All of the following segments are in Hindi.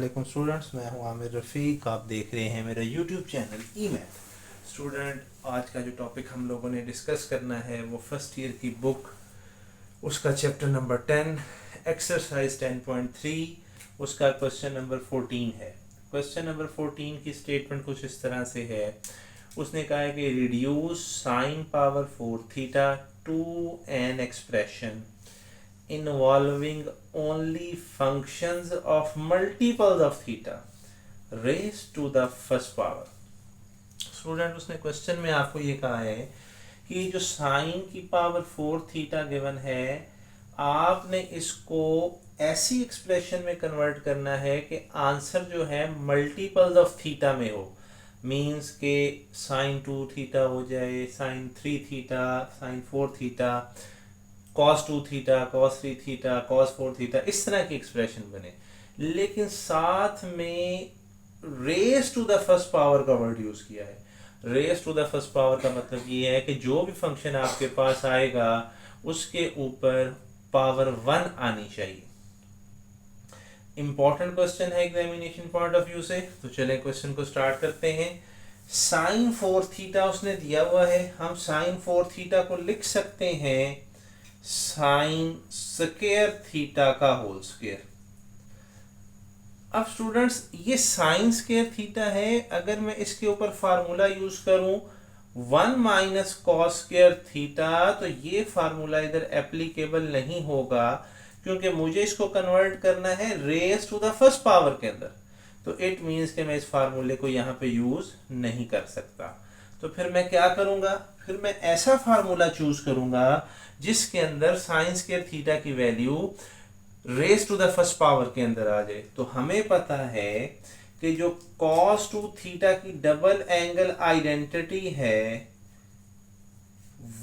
वालेकुम स्टूडेंट्स, मैं हूं आमिर रफ़ीक। आप देख रहे हैं मेरा यूट्यूब चैनल ई मैथ। स्टूडेंट, आज का जो टॉपिक हम लोगों ने डिस्कस करना है वो फर्स्ट ईयर की बुक, उसका चैप्टर नंबर 10 एक्सरसाइज 10.3, उसका क्वेश्चन नंबर 14 है। क्वेश्चन नंबर 14 की स्टेटमेंट कुछ इस तरह से है। उसने कहा है कि reduce sine power 4 theta two an expression involving only functions of multiples of theta raised to the first power। Student, उसने क्वेश्चन में आपको ये कहा है कि जो साइन की पावर 4 थीटा गिवन है, आपने इसको ऐसी एक्सप्रेशन में कन्वर्ट करना है कि आंसर जो है मल्टीपल्स ऑफ थीटा में हो। मीन्स के साइन 2 थीटा हो जाए, sine 3 theta, sine 4 theta, cos 2 theta, cos 3 theta, cos 4 theta, इस तरह की एक्सप्रेशन बने। लेकिन साथ में raise to the first power का वर्ड यूज किया है। Raise to the first power का मतलब ये है कि जो भी फंक्शन आपके पास आएगा उसके ऊपर पावर 1 आनी चाहिए। इंपॉर्टेंट क्वेश्चन है एग्जामिनेशन पॉइंट ऑफ व्यू से, तो चलें क्वेश्चन को स्टार्ट करते हैं। साइन 4 थीटा उसने दिया हुआ है। हम साइन 4 थीटा को लिख सकते हैं साइन स्क्वायर थीटा का होल स्क्वायर। अब स्टूडेंट्स, ये साइन स्क्वायर थीटा है। अगर मैं इसके ऊपर फार्मूला यूज करूं 1 माइनस कॉस स्क्वायर थीटा, तो ये फार्मूला इधर एप्लीकेबल नहीं होगा, क्योंकि मुझे इसको कन्वर्ट करना है raise to the first power के अंदर। तो इट मीन्स कि मैं इस फार्मूले को यहाँ पे यूज नहीं कर सकता। तो फिर मैं क्या करूंगा? फिर मैं ऐसा फार्मूला चूज करूंगा जिसके अंदर साइन स्क्वायर थीटा की value raise to the first power के अंदर आ जाए। तो हमें पता है कि जो cos 2 थीटा की डबल एंगल आइडेंटिटी है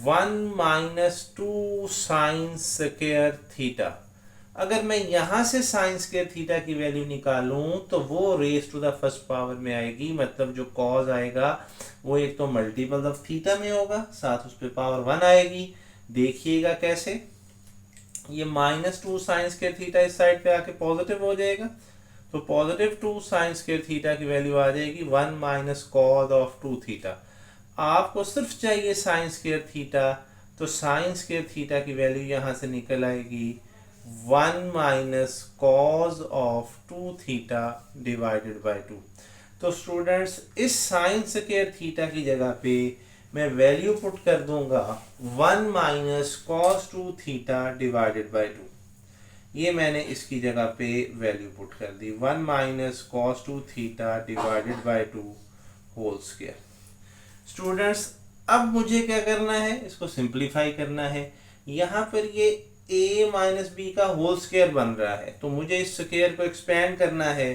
1 माइनस 2 साइन स्क्वायर थीटा। अगर मैं यहां से साइन स्क्वायर थीटा की वैल्यू निकालूं तो वो raise to the first power में आएगी। मतलब जो cos आएगा वो एक तो मल्टीपल ऑफ थीटा में होगा, साथ उस पर पावर 1 आएगी। देखिएगा कैसे, ये माइनस 2 साइन स्क्वायर थीटा इस साइड पे आके पॉजिटिव हो जाएगा, तो पॉजिटिव 2 साइन स्क्वायर थीटा की वैल्यू आ जाएगी 1 माइनस कॉस ऑफ 2 थीटा। आपको सिर्फ चाहिए साइन स्क्वायर थीटा, तो साइन स्क्वायर थीटा की वैल्यू यहां से निकल आएगी 1 minus cos of 2 theta divided by 2। तो स्टूडेंट्स, इस साइन स्क्वायर थीटा की जगह पे मैं वैल्यू पुट कर दूंगा 1 minus cos 2 theta divided by 2। ये मैंने इसकी जगह पे वैल्यू पुट कर दी 1 minus cos 2 theta divided by 2 whole square. Students, अब मुझे क्या करना है? इसको सिंप्लीफाई करना है। यहाँ पर ये a माइनस बी का होल स्क्वायर बन रहा है, तो मुझे इस स्क्वायर को एक्सपेंड करना है।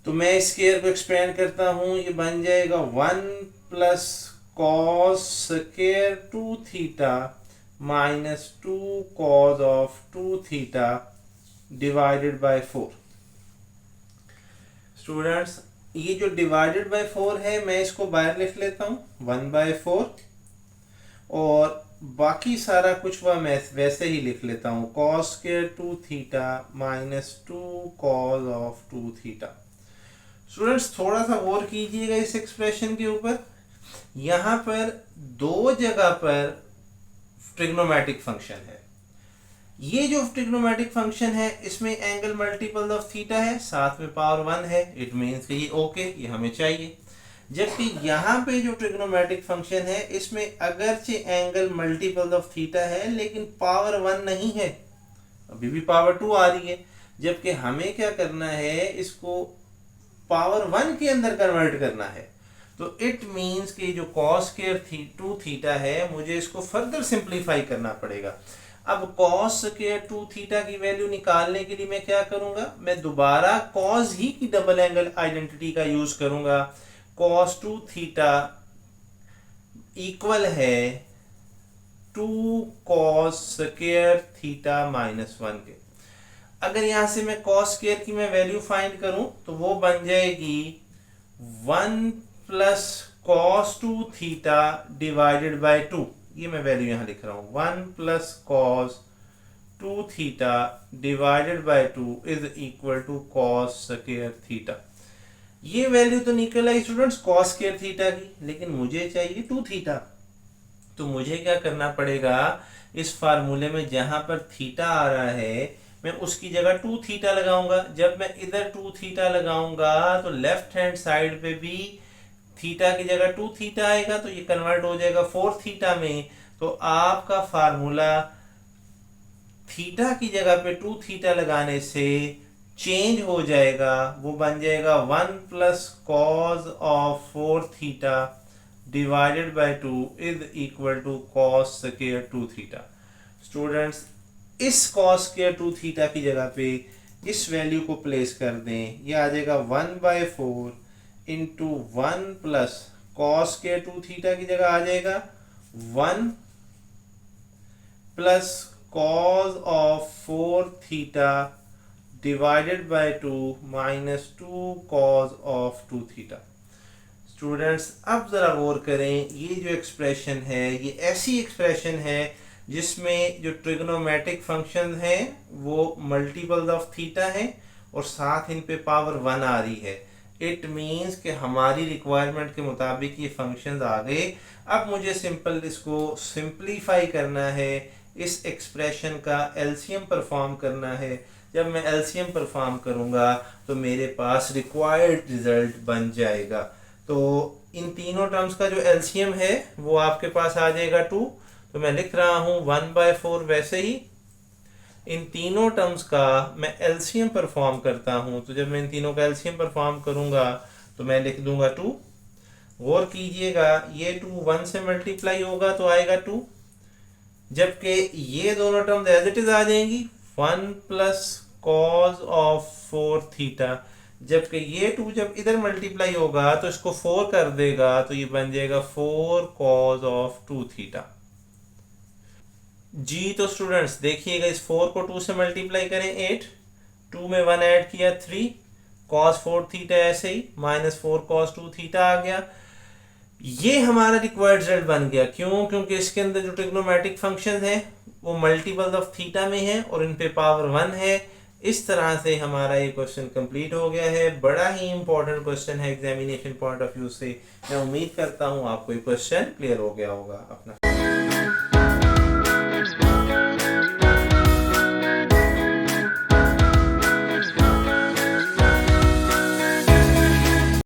तो मैं इस स्क्वायर को एक्सपेंड करता हूं, ये बन जाएगा 1 plus cos square 2 theta minus 2 cos of 2 theta divided bye 4। Students, ये जो डिवाइडेड बाय 4 है, मैं इसको बाहर लिख लेता हूं 1/4, और बाकी सारा कुछ वह मैं वैसे ही लिख लेता हूं cos square 2 theta minus 2 cos of 2 theta. Students, थोड़ा सा गौर कीजिएगा इस एक्सप्रेशन के ऊपर। यहां पर दो जगह पर ट्रिग्नोमेट्रिक फंक्शन है। ये जो ट्रिग्नोमेट्रिक फंक्शन है इसमें एंगल मल्टीपल ऑफ थीटा है, साथ में पावर 1 है। इट मींस कि ये ओके, ये हमें चाहिए। जबकि यहाँ पे जो ट्रिग्नोमेट्रिक फंक्शन है इसमें अगरचे एंगल मल्टीपल ऑफ थीटा है लेकिन पावर 1 नहीं है, अभी भी पावर 2 आ रही है। जबकि हमें क्या करना है? इसको पावर 1 के अंदर कन्वर्ट करना है। तो इट मींस कि जो cos स्क्वायर 2 थीटा है, मुझे इसको फर्दर सिंप्लीफाई करना पड़ेगा। अब cos स्क्वायर 2 थीटा की वैल्यू निकालने के लिए मैं क्या करूंगा? मैं दोबारा cos ही की डबल एंगल आइडेंटिटी का यूज करूंगा। cos 2 थीटा इक्वल है 2 cos स्क्वायर थीटा माइनस 1 के। अगर यहां से मैं cos स्क्वायर की मैं वैल्यू फाइंड करूं तो वो बन जाएगी 1 plus cos 2 theta divided by 2। ये मैं वैल्यू यहां लिख रहा हूं 1 plus cos 2 theta divided by 2 is equal to cos square theta. ये वैल्यू तो निकल आई स्टूडेंट्स कॉस स्क्वायर थीटा की, लेकिन मुझे चाहिए 2 थीटा। तो मुझे क्या करना पड़ेगा, इस फार्मूले में जहां पर थीटा आ रहा है मैं उसकी जगह 2 थीटा लगाऊंगा। जब मैं इधर 2 थीटा लगाऊंगा तो लेफ्ट हैंड साइड पे भी थीटा की जगह 2 थीटा आएगा, तो ये कन्वर्ट हो जाएगा 4 थीटा में। तो आपका फार्मूला थीटा की जगह पे 2 थीटा लगाने से चेंज हो जाएगा, वो बन जाएगा 1 plus cos of 4 theta divided by 2 is equal to cos square 2 theta. Students इस कॉस स्क्वायर 2 थीटा की जगह पे इस वैल्यू को प्लेस कर दें, ये आ जाएगा 1/4 into 1 plus cos square 2 theta की जगह आ जाएगा 1 plus cos of 4 theta divided by 2 minus 2 cos of 2 theta. Students अब जरा गौर करें, ये जो एक्सप्रेशन है ये ऐसी एक्सप्रेशन है जिसमें जो ट्रिग्नोमेट्रिक फंक्शन हैं वो मल्टीपल्स ऑफ थीटा है और साथ इन पे पावर 1 आ रही है। इट मीन्स कि हमारी रिक्वायरमेंट के मुताबिक ये फंक्शंस आ गए। अब मुझे सिंपल इसको सिंप्लीफाई करना है, इस एक्सप्रेशन का एलसीएम परफॉर्म करना है। जब मैं एलसीएम परफॉर्म करूंगा तो मेरे पास रिक्वायर्ड रिजल्ट बन जाएगा। तो इन तीनों टर्म्स का जो एलसीएम है वो आपके पास आ जाएगा 2। तो मैं लिख रहा हूं 1/4। वैसे ही इन तीनों टर्म्स का मैं एलसीएम परफॉर्म करता हूं, तो जब मैं इन तीनों का एलसीएम परफॉर्म करूंगा तो मैं लिख दूंगा 2। गौर कीजिएगा ये 2 1 से मल्टीप्लाई होगा तो आएगा 2, जबकि ये दोनों टर्म्स एज इट इज आ जाएंगी 1 प्लस कॉस ऑफ 4 थीटा, जबकि ये 2 जब इधर मल्टीप्लाई होगा तो इसको 4 कर देगा तो ये बन जाएगा 4 कॉस ऑफ 2 थीटा। जी तो स्टूडेंट्स देखिएगा, इस 4 को 2 से मल्टीप्लाई करें 8, 2 में 1 ऐड किया 3, cos 4 थीटा ऐसे ही माइनस 4 cos 2 थीटा आ गया। ये हमारा रिक्वायर्ड रिजल्ट बन गया। क्यों? क्योंकि इसके अंदर जो ट्रिग्नोमेट्रिक फंक्शन है वो मल्टीपल्स ऑफ थीटा में है और इन पे पावर 1 है। इस तरह से हमारा ये क्वेश्चन कंप्लीट हो गया है। बड़ा ही इंपॉर्टेंट क्वेश्चन है एग्जामिनेशन पॉइंट ऑफ व्यू से। मैं उम्मीद करता हूँ आपको ये क्वेश्चन क्लियर हो गया होगा। अपना